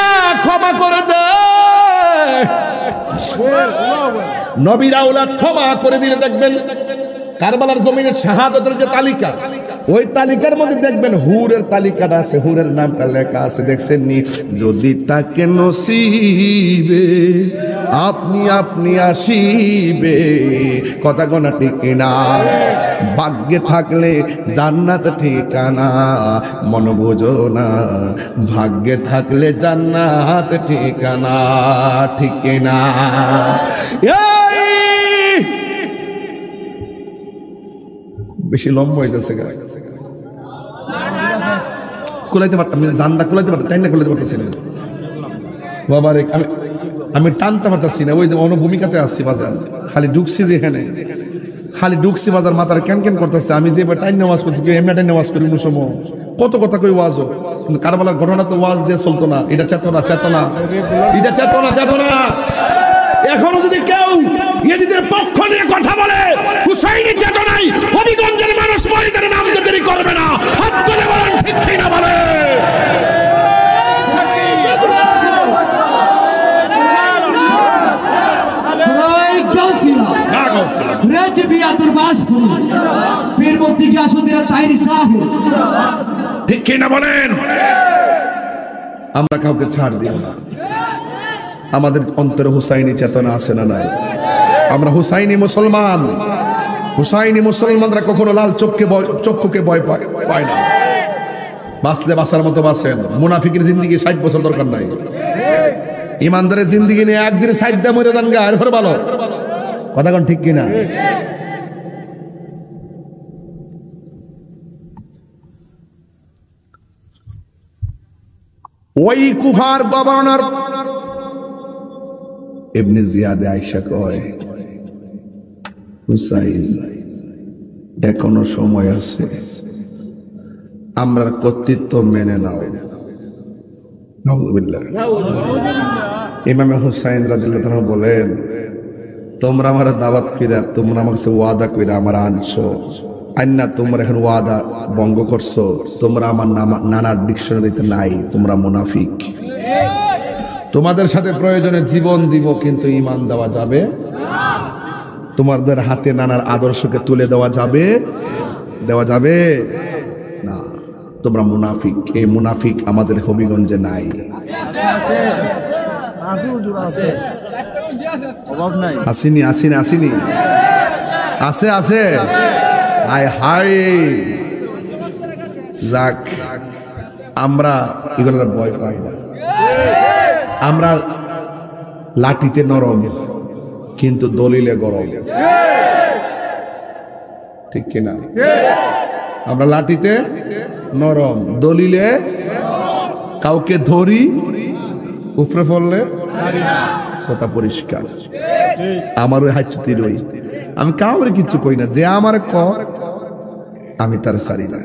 ক্ষমা করে দেয়, নবীর আওলাদ ক্ষমা করে দিলে দেখবেন কারবালার জমিনের শাহাদাতের যে তালিকা, ওই তালিকার মধ্যে দেখবেন হুরের তালিকাটা আছে, হুরের নামটা লেখা আছে, দেখছেন নি? যদি তাকে নসিবে আপনি আপনি আসিবে। কথা গোনা ঠিক না? ভাগ্যে থাকলে জান্নাত ঠিকানা, মন বোঝো না ভাগ্যে থাকলে জান্নাত ঠিকানা, ঠিক না? বেশি লম্বা হইতেছে, কুলাইতে পারতাম, জানটা কুলাইতে পারতাম, টাইনটা কুলাইতে পারতেছি না বাবা রে। আমি টানতে পারতেছি না, ওই যে অনুভূমিকাতে আসছি বাজার, খালি ঢুকছি যেখানে, খালি ঢুকছি বাজার, মাথার ক্যান ক্যান করতেছে। আমি যে টাইন নামাজ করছি, কেউ এমনি টাইন নামাজ করি অন্য সময়, কত কথা কই ওয়াজও, কিন্তু কারবালার ঘটনা তো ওয়াজ দিয়ে চলতো না। এটা চেতনা, চেতনা, এটা চেতনা, চেতনা। এখনো যদি কেউ ইয়েজিদের পক্ষ নিয়ে কথা বলে, হুসাইনি চেতনায় হবিগঞ্জের মানুষ মরিদের নাম দেরি করবে না। হাত তুলে বলেন ঠিক কিনা বলে। ঠিক কিনা বলেন? আমরা কাউকে ছাড় দিই না, আমাদের অন্তরে হুসাইনি চেতনা আছে না নাই? আমরা হুসাইনি মুসলমান, হুসাইনি মুসলমানরা কখনো লাল চক্ষুকে ভয় পায় না। বাঁচলে বাঁচার মতো বাঁচেন। মুনাফিকের জিন্দিগি 60 বছর দরকার নাই, ইমানদারের জিন্দিগি নিয়ে একদিন 60 দিয়ে মরে যান গা, এরপর ভালো। কথা কোন ঠিক কিনা? ওই কুফার গভর্নর ইবনে জিয়াদে আয়েশা কয়, হুসাইন এখনো সময় আছে, আমরা কর্তৃত্ব মেনে নাও। নাউযুবিল্লাহ। ইমাম হুসাইন রাদিয়াল্লাহু আনহু বলেন, তোমরা আমার দাওয়াত কইরা, তোমরা আমার কাছে ওয়াদা কইরা আমার আনছো, আইনা তোমরা এখন ওয়াদা ভঙ্গ করছো, তোমরা আমার নানার ডিকশনারিতে নাই, তোমরা মুনাফিক। তোমাদের সাথে প্রয়োজনে জীবন দিব, কিন্তু ঈমান দেওয়া যাবে না। তোমাদের হাতে নানার আদর্শকে তুলে দেওয়া যাবে না। তোমরা মুনাফিক। এই মুনাফিক আমাদের হবিগঞ্জে নাই। আসেনি, আসেনি, আসেনি, আছে, আছে। হায় হায়, যাক, আমরা এগুলোর ভয় পাই না। আমরা লাঠিতে নরম, কিন্তু দলিলে গরম। ঠিক কিনা? আমরা লাঠিতে নরম, দলিলে কাউকে ধরি, উপরে পড়লে কথা পরিষ্কার। আমার ওই হাচ্চুতি রই, আমি কাউরে কিছু কই না, যে আমার কর আমি তার সারি না।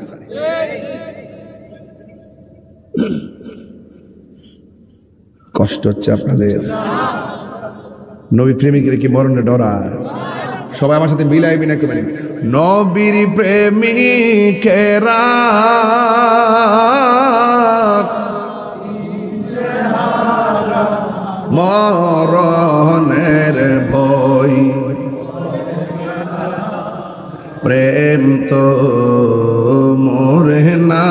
কষ্ট হচ্ছে আপনাদের? নবী প্রেমিকের কি মরণে ডরায়? সবাই আমার সাথে মিলাইবি না কেমন? নবীর প্রেমিকেরা মরণের ভয়, প্রেম তো মরে না।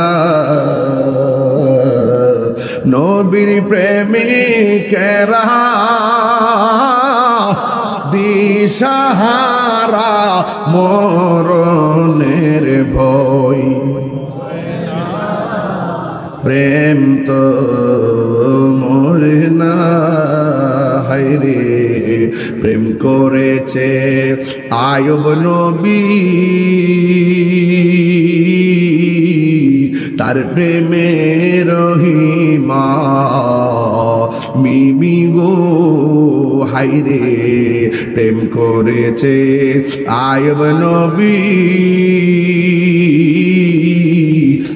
নবীর প্রেমিকেরা দিশাহারা সাহারা মরণের ভয় প্রেম তো মরে না হায়রে প্রেম করেছে আয়ুব নবী তার প্রেমে রহিমা বিবি গো হায়রে প্রেম করেছে আয়ুব নবী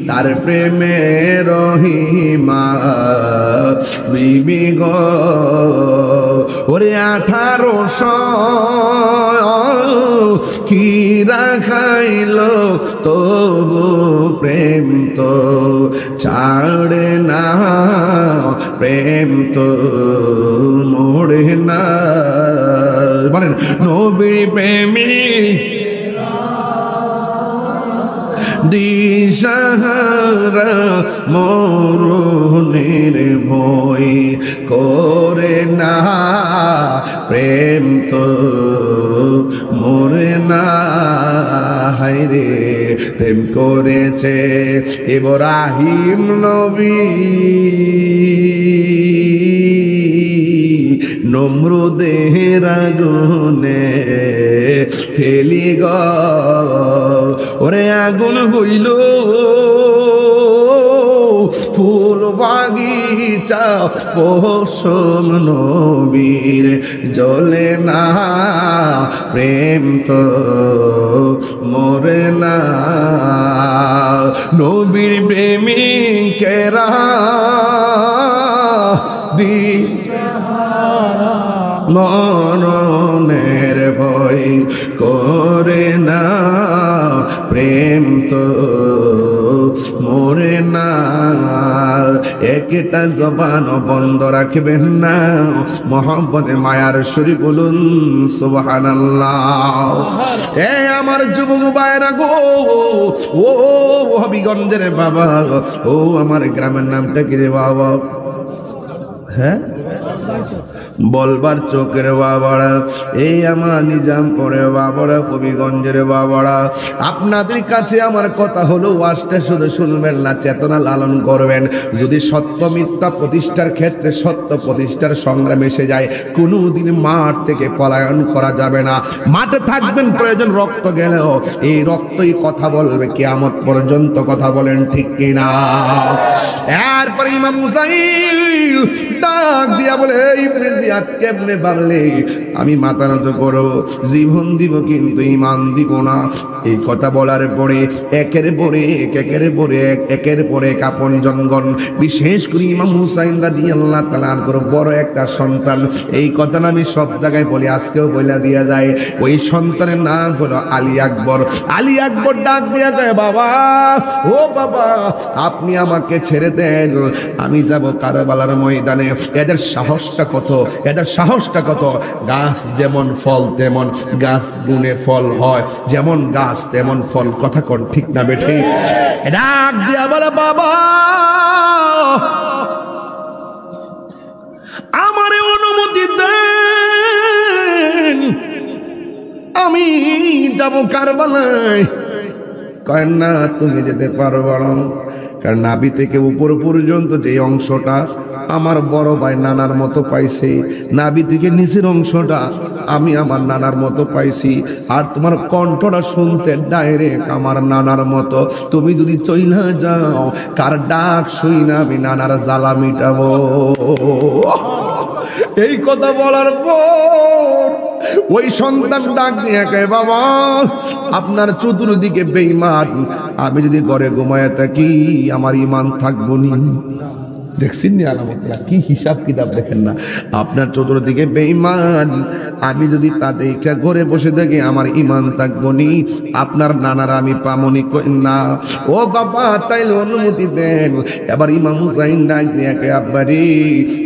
তার প্রেমে রহিমা বিবি গো ওরে 1800 কি রাখাইল তবু প্রেম তো ছাড়ে না প্রেম তো মোড়ে না বলেন নবীর প্রেমী দিশাহারা মরণের ভয় করে না প্রেম তো মরে না হায়রে প্রেম করেছে ইব্রাহিম নবী নমরুদের আগুনে ফেলি গো ওরে আগুন হইল ফুল বাগিচা পশম নবীর জ্বলে না প্রেম তো মরে না নবীর প্রেমিকেরা মরণের ভয় করে না প্রেম তো মরে না একটা জবান বন্ধ রাখবেন না মোহাম্মদে মায়ার সুরি বলুন সুবহানাল্লাহ এ আমার যুবক ভাইরা গো ও হবিগঞ্জের বাবা ও আমার গ্রামের নামটা কি রে বাবা হ্যাঁ বলবার চোখের বাবারা এই আমার নিজামপুরের বাবারা কবিগঞ্জের বাবারা আপনাদের কাছে আমার কথা হলো ওয়াজটা শুধু শুনবেন না চেতনা লালন করবেন যদি সত্য মিথ্যা প্রতিষ্ঠার ক্ষেত্রে সত্য প্রতিষ্ঠার সংগ্রাম এসে যায় কোনোদিন মাঠ থেকে পলায়ন করা যাবে না মাঠে থাকবেন প্রয়োজন রক্ত গেলেও এই রক্তই কথা বলবে কিয়ামত পর্যন্ত কথা বলেন ঠিক কিনা এরপর ইমাম মুসাইল ডাক দিয়া বলে ইবনে জিয়াদ কেমনে পারলে আমি মাথা নত করো জীবন দিব কিন্তু ঈমান দিব না এই কথা বলার পরে একের পরে কাপন জনগণ বিশেষ করে ইমাম হুসাইন রাদিয়াল্লাহু তাআলা আনহু বড় একটা সন্তান এই কথা আমি সব জায়গায় বলি আজকেও বইলা দিয়া যায় ওই সন্তানের নাম হলো আলী আকবর ডাক দিয়া যায় বাবা ও বাবা আপনি আমাকে ছেড়ে দেন আমি যাব কারবালার ময়দানে এদের সাহসটা কত গাছ যেমন ফল তেমন গাছ গুণে ফল হয় যেমন গাছ তেমন ফল কথা কোন ঠিক না বেঠি ডাক দিয়া বলে বাবা আমারে অনুমতি দেন আমি যাব কারবালায় কয় না তুমি যেতে পারবে না কারণ নাভি থেকে উপর পর্যন্ত যে অংশটা আমার বড় ভাই নানার মতো পাইছে নাভি থেকে নিচের অংশটা আমি আমার নানার মতো পাইছি আর তোমার কণ্ঠটা শুনতে ডাইরেক্ট আমার নানার মতো তুমি যদি চইলা যাও কার ডাক শুই না আমি নানার জ্বালা মিটাবো এই কথা বলার পর ওই সন্তান ডাক দিয়ে কয় বাবা আপনার চতুর্দিকে বেঈমান আমি যদি ঘরে ঘুমায় থাকি আমার ঈমান থাকবো নি দেখছেন নি আলামতরা কি হিসাব কিতাব দেখেন না আপনার চতুর্দিকে বেঈমান আমি যদি তাদেরকে ঘরে বসে থাকি আমার ঈমান থাকবো নি আপনার নানার আমি পামনি কই না ও বাবা তাইলে অনুমতি দেন এবার ইমাম হুসাইন ডাক দিয়ে কয় আব্বা রে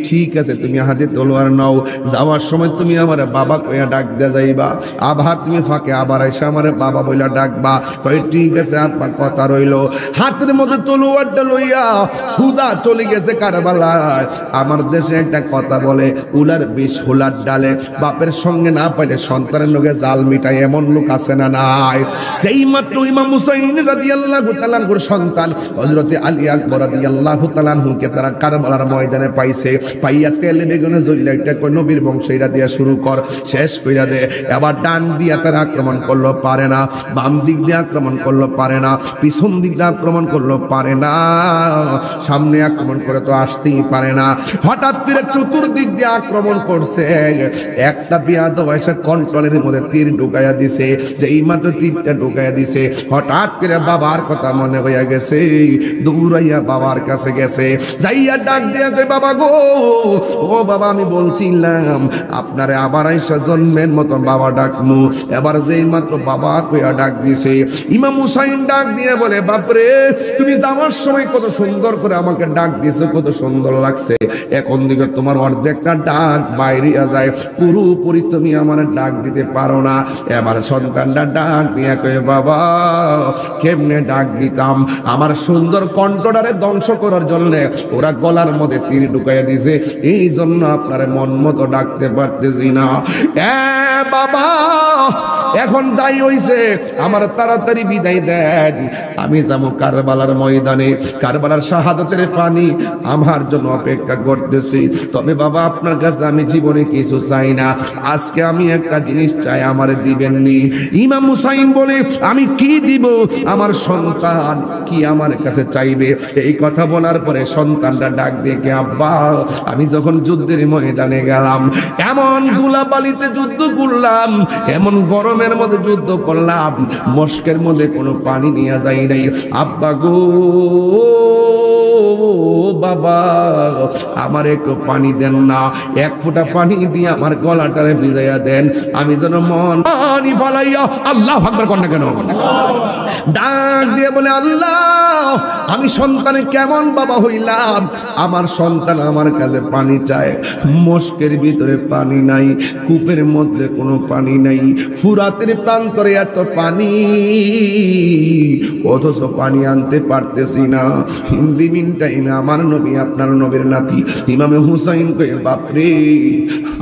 ঠিক আছে তুমি হাতে তলোয়ার নাও যাওয়ার সময় তুমি আমার বাবা কইয়া ডাক দে যাইবা আবার তুমি ফাঁকে আবার এসে আমার বাবা বইলা ডাকবা কই ঠিক আছে আব্বা কথা রইলো হাতের মধ্যে তলোয়ারটা লইয়া সুজা চলে গেছে কারবালায় আমার দেশে একটা কথা বলে উলার বিষ হোলার ডালে বাপের সঙ্গে না পাইলে সন্তানের লোকে জাল মিটায়, এমন লোক আছে না নাই? যেই মাত্র ইমাম হুসাইন রাদিয়াল্লাহু তাআলা আনহুর সন্তান হযরতে আলী আকবর রাদিয়াল্লাহু তাআলা আনহুকে তারা কারবালার ময়দানে পাইছে, পাইয়া তেলে বেগুনে জ্বললে এটা কই নবীর বংশ এটা দিয়া শুরু কর, শেষ কইরা দে। এবার ডান দিয়া তারা আক্রমণ করলো, পারে না। বাম দিক দিয়ে আক্রমণ করলো, পারে না। পিছন দিক দিয়ে আক্রমণ করলো, পারে না। সামনে আক্রমণ করে তো আসতেই পারে না। হঠাৎ করে চতুর্দিক দিয়ে আক্রমণ করছে। একটা বিয়াদব এসে কন্ট্রোলের মধ্যে তীর ঢুকাইয়া দিছে। যেই মাত্র তীরটা ঢুকাইয়া দিছে, হঠাৎ করে বাবার কথা মনে হইয়া গেছে, দৌড়াইয়া বাবার কাছে গেছে, যাইয়া ডাক দিয়া কই, বাবা গো, ও বাবা, আমি বলছিলাম আপনারে আবার আইসা জন্মের মতো বাবা ডাকমু। এবার যেই মাত্র বাবা কইয়া ডাক দিছে, ইমাম হুসাইন ডাক দিয়ে বলে, বাপরে, তুমি যাওয়ার সময় কত সুন্দর করে আমাকে ডাক দিছো, কত সুন্দর লাগছে। এখন দিকে তোমার অর্ধেকটা ডাক বাইরে যায়, পুরোপুরি তুমি আমার ডাক দিতে পারো না। এবার সন্তানটা ডাক দিয়ে কয়ে, বাবা, কেমনে ডাক দিতাম? আমার সুন্দর কণ্ঠটারে ধ্বংস করার জন্য ওরা গলার মধ্যে তীর ঢুকাইয়া দিছে, এই জন্য আপনার মন মতো ডাকতে পারতেছি না। বাবা, এখন যাই হইছে, আমার তাড়াতাড়ি বিদায় দেন, আমি যাবো কারবালার ময়দানে। কারবালার শাহাদাতের পানি আমার জন্য অপেক্ষা করতেছি। তবে বাবা, আপনার কাছে আমি জীবনে কিছু চাই না, আজকে আমি একটা জিনিস চাই, আমার দিবেননি? ইমাম হুসাইন বলে, আমি কি দিব? আমার সন্তান কি আমার কাছে চাইবে? এই কথা বলার পরে সন্তানটা ডাক দিয়ে, আব্বা, আমি যখন যুদ্ধের ময়দানে গেলাম, এমন ধুলাবালিতে যুদ্ধ করলাম, এমন গরমের মধ্যে যুদ্ধ করলাম, মস্কের মধ্যে কোনো পানি নিয়ে যাই নাই। আব্বা গো, বাবা, আমার একটু পানি দেন না, এক ফোঁটা পানি দিয়ে আমার গলাটারে ভিজাইয়া দেন, আমি যেন মন পানি ফালাইয়া। আল্লাহু আকবার কর না কেন? ডাক দিয়ে বলে, আল্লাহ, আমি সন্তানে কেমন বাবা হইলাম? আমার সন্তান আমার কাছে পানি চায়, মস্কের ভিতরে পানি নাই, কূপের মধ্যে কোনো পানি নাই, ফুরাতের প্রান্তরে এত পানি, অথচ পানি আনতে পারতেছি না। হিন্দি মিন টাইমে আমার নবী, আপনার নবীর নাতি ইমামে হুসাইন কয়ে, বাপরে,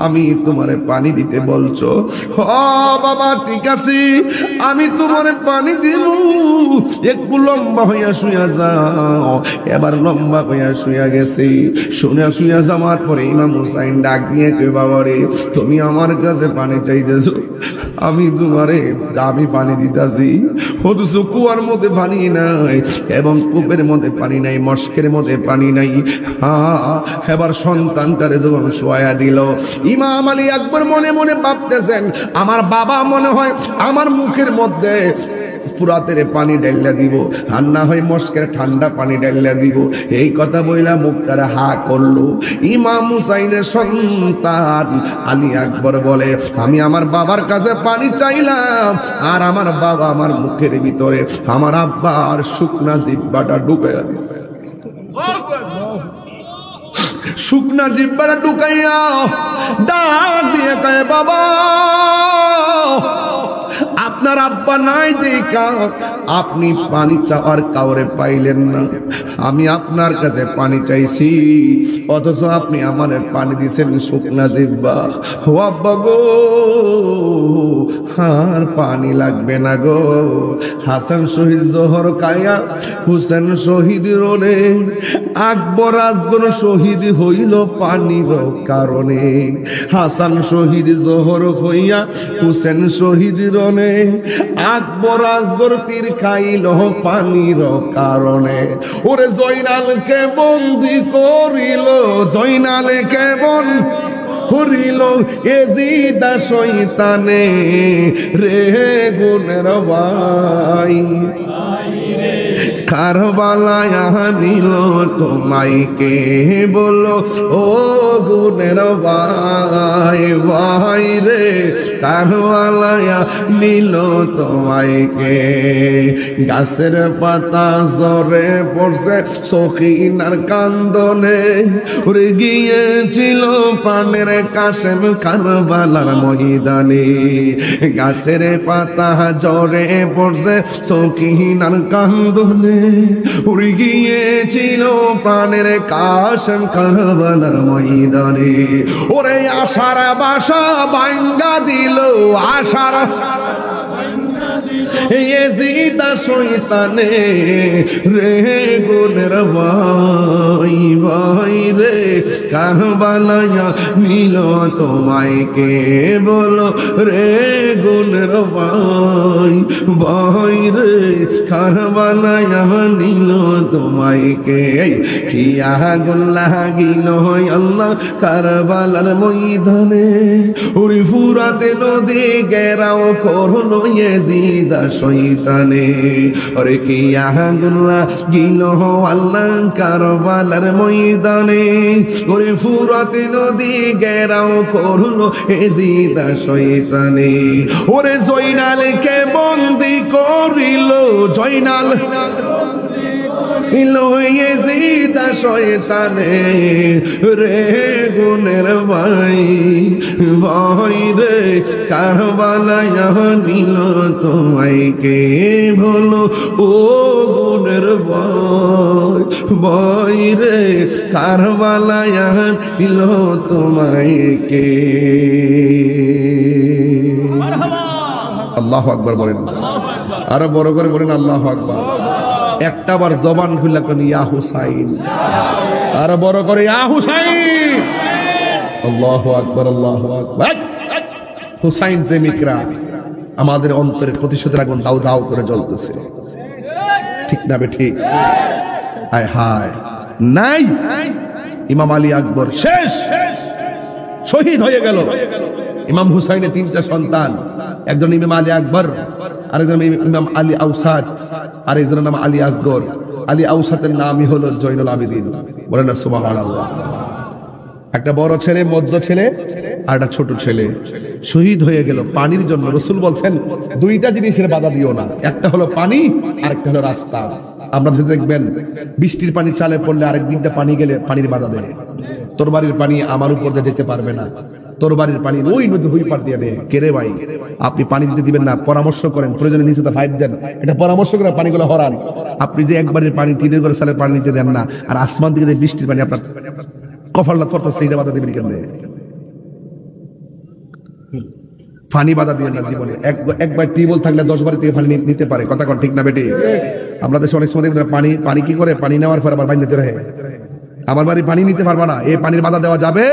আমি তোমারে পানি দিতে বলছো? ও বাবা, ঠিক আছে, আমি তোমারে পানি দিব, একটু লম্বা হইয়া শুয়া যাও। এবার লম্বা হইয়া শুয়া গেছে। শুয়া যাওয়ার পরে ইমাম হুসাইন ডাক নিয়ে কই, বাবা রে, তুমি আমার কাছে পানি চাইতেছো, আমি তোমারে দামি পানি দিতেছি, অথচ কুয়ার মধ্যে পানি নাই, এবং কূপের মধ্যে পানি নাই, মস্কের মধ্যে পানি নাই। এবার সন্তানটারে যখন শোয়া দিল, ইমাম আলী আকবর মনে মনে ভাবতেছেন, আমার বাবা মনে হয় আমার মুখের মধ্যে ফুরাতের পানি ঢেলে দিব, আর না হয় মস্কের ঠান্ডা পানি ঢেলে দিব। এই কথা বইলা মুখটারে হা করলো। ইমাম হুসাইনের সন্তান আলী আকবর বলে, আমি আমার বাবার কাছে পানি চাইলাম, আর আমার বাবা আমার মুখের ভিতরে আমার আব্বার শুকনা জিহ্বাটা ঢুকাইয়া দিছে। শুকনা জিহ্বাটা ঢুকাইয়া ডাক দিয়ে কয়, বাবা, আপনার আব্বা নাই দেখা আপনি পানি চাওয়ার কাউরে পাইলেন না, আমি আপনার কাছে পানি চাইছি, অথচ আপনি আমার পানি দিয়েছেন শুকনা জিহ্বা। ও আব্বা গো, আর পানি লাগবে না গো। হাসান শহীদ জোহর কায়া, হুসেন শহীদ রোলে, আকবর আজগর শহীদ হইল পানির কারণে। হাসান শহীদ জোহর হইয়া, হুসেন শহীদ রনে, আকবর আজগর তীর খাইল পানির কারণে। ওরে জয়নালকে বন্দি করিল, জয়নালকে বন্দি করিল এজিদা শয়তানে, রে গুণের ভাই, কারবালায় আনিল তোমায় কে বলো, ও গুণের ভাই, ভাই রে কারবালায়া নিল তোমায় কে। গাছের পাতা ঝরে পড়ছে সখিনার কান্দনে, উড়ে গিয়েছিল প্রাণের কাশেম কারবালার ময়দানে। গাছের পাতা ঝরে পড়ছে সখিনার কান্দনে, উড়ে গিয়েছিল প্রাণের কাশেম কারবালার ময়দানে। ওরে আশার বাসা ভাঙ্গা দিল, আশার ইয়াজিদ শয়তানে রে গুনের ভাই ভাই রে। কারবালায়া নিল তোমায় কে বলো রে গুনের ভাই ভাই রে। কারবালায়া নিল তোমায় কে। কিয়া গুল্লা গিল আল্লাহ কারবালার ময়দানে, ওরে ফুরাতে নদী গেরাও করলো ইয়াজিদ শয়তানে। ওরে কিয়া গুল্লা গিল আল্লাহ কারবালার ময়দানে, ওরে ফুরাতে নদী গেরাও করলো ইয়াজিদ শয়তানে। ওরে জয়নালকে বন্দি করিল, জয়নাল ইয়াজিদ শয়তানে রে গুনের ভাই ভাই রে। কারবালায়া নিল তোমায় কে বলো ও গুনের ভাই ভাই রে। কারবালায়া নিল তোমায় কে। আল্লাহু আকবার বলেন, আরো বড় করে বলেন আল্লাহু আকবার। একটা বার জবান খুলে কোন ইয়া হুসাইন, আর বড় করে ইয়া হুসাইন। আল্লাহু আকবার আল্লাহু আকবার। হুসাইন প্রেমিকরা আমাদের অন্তরের প্রতিশোধের আগুন দাউ দাউ করে জ্বলতেছে, ঠিক না বেঠিক? হায় হায় নাই, ইমাম আলী আকবর শেষ, শহীদ হয়ে গেল। ইমাম হুসাইনের তিনটা সন্তান, একজন ইমাম আলী আকবর, আরেকজন ইমাম আলী আউসাদ, আরেকজনের নাম আলী আসগর। আলী আউসাদের নামই হলো জয়নুল আবেদিন। বলেন না সুবহানাল্লাহ। একটা বড় ছেলে, মধ্য ছেলে, আর একটা ছোট ছেলে শহীদ হয়ে গেল পানির জন্য। রাসূল বলছেন দুইটা জিনিসের বাধা দিও না, একটা হলো পানি আর একটা হলো রাস্তা। আপনারা দেখবেন বৃষ্টির পানি চালে পড়লে আরেক দিক দিয়ে পানি গেলে পানির বাধা দেয়। তোর বাড়ির পানি আমার উপর দিয়ে যেতে পারবে না, তোর বাড়ির পানি ওই নদী হুই পার দিয়ে দেয়। কেরে ভাই আপনি পানি দিতে দিবেন না, পরামর্শ করেন, প্রয়োজনে নিচে পাইপ দেন, এটা পরামর্শ করে পানিগুলো হরান। আপনি যে একবারের পানি টিনের করে সালের পানি নিতে দেন না, আর আসমান থেকে যে বৃষ্টির পানি আপনার কফাল্লা করতে সেইটা বাধা দিবেন কেন? পানি বাধা দিয়ে না জীবনে। একবার টিউবওয়েল থাকলে 10 বাড়ি থেকে পানি নিতে পারে, কথা কন ঠিক না বেটি? আমরা দেশে অনেক সময় দেখবেন পানি পানি কি করে, পানি নেওয়ার পর আবার পানি দিতে রহে। আমার বাড়ি পানি নিতে পারবা না, এই পানির বাধা দেওয়া যাবে?